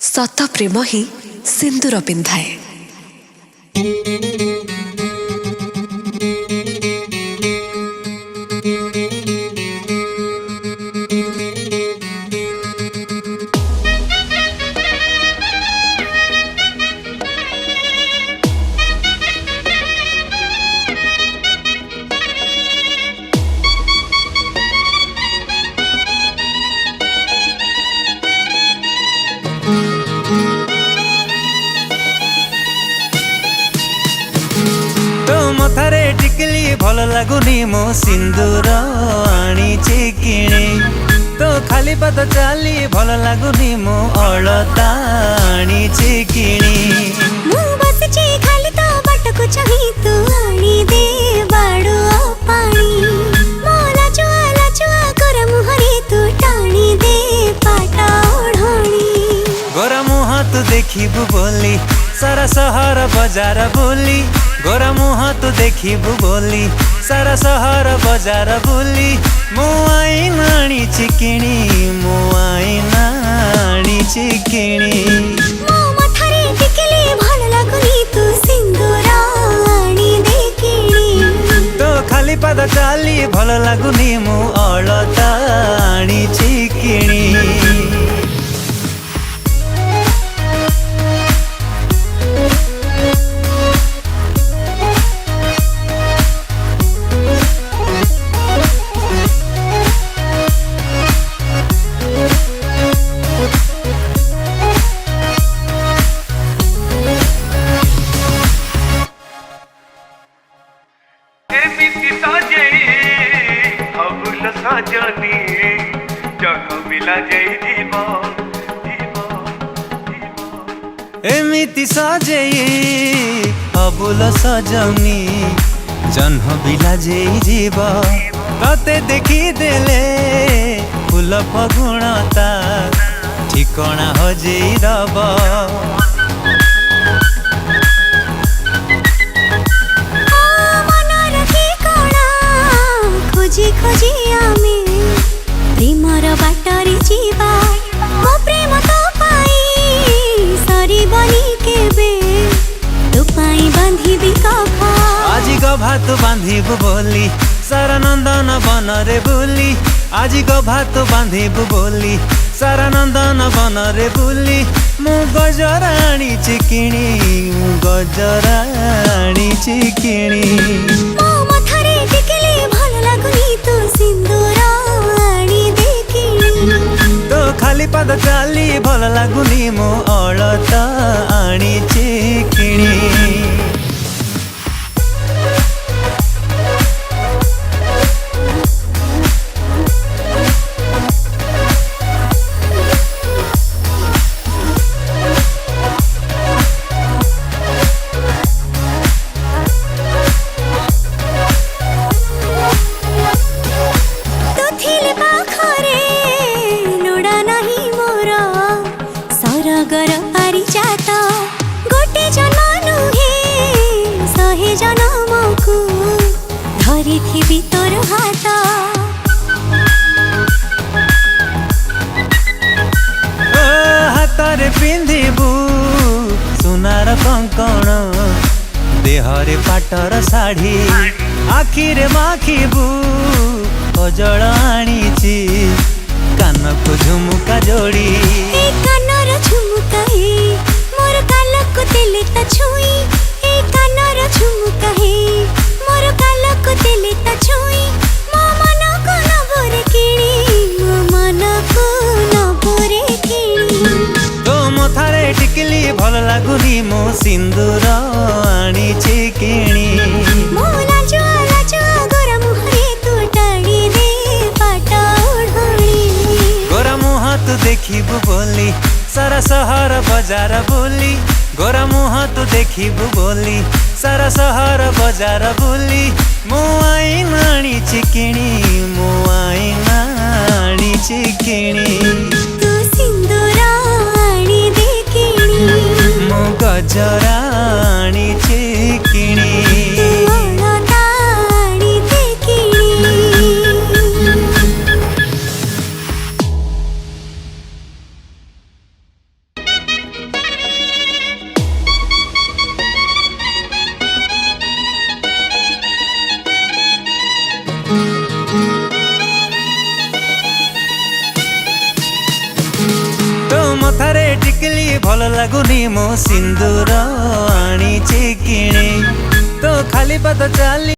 सत प्रेम ही सिंदूर पिंधाए। मथारे टिकली भल लगुनी मो सिंदूर आनीची किणी तो खाली पाद चाली भल लगुनी मो अलता आनीची किणी मु बसची खाली तो बाटको चाही तू आनी दे बाडू पानी मोला चुआ कर मुहरे तू टाणी दे पाटा ओढणी गोरा मुह तू देखिबु बोली सारा सहर बजार बोली गोरा मुह तू देखिबु बोली सारा सहर बजार बोली मो आईन आनीची किणी मो आईन आनीची किणी मो मथारे टिकली भल लागुनी तू सिंदूर आनी दे किणी तो खाली पाद चाली भल लगुनी मु अलता आनीची किणी सजनी जग मिला जाई जीवा एमिति सजेई अबुल सजनी जन्ह बिला जेई जीव तते देखी देले फूल फगुणता ठिकणा हजेई रब खोजी खोजी आमे प्रेमर बाटरी जीवा मो प्रेम तो पाई सरी बनी केबे तो पाई बांधिबी कभा आजी गभात बांधिबु बोली सारा नंदन बन रे बुली आजी गभात बांधिबु बोली सारा नंदन बन रे बुली मु गजराणी चिकिणी मु गजराणी चिकिणी मो मथारे टिकली भल लागुनी तू सिंदूर आनी दे किणी तो खाली पाद चाली भल लगुनी मो अलता आनीची किणी सरगर पारिजात गोटे जन्म नुहे सहे जन्मकु धरिथिबी तोर हात हातरे पिंधिबु सुनार कंकण देहरे पाटर साड़ी आखिरे माखिबु कजल आनीची कानक झुमुका जोड़ी कानर झुमुका हे मोर कालक देले त छुई ए कानर झुमुका हे मोर कालक देले त छुई मो मन को न बोरे किणी मो मन को न बोरे किणी तो मथारे टिकली भल लगुनी मो सिंदूर आनीची किणी मोला जुआ गोरा मुहरे तू टाणी दे पाटा ओढणी गोरा मुह तू देखिबु बोली सारा सहर बजार बोली गोरा मुह तू देखिबु बोली सारा सहर बजार बोली मो आईन आनीची किणी मो आईन आनीची किणी तू सिंदूर आनी दे किणी मो गजरा आनीची किणी तू अलता आनी दे किणी टिकली भल लगुनी मो सिंदूर आनी किणी तो खाली पद चाली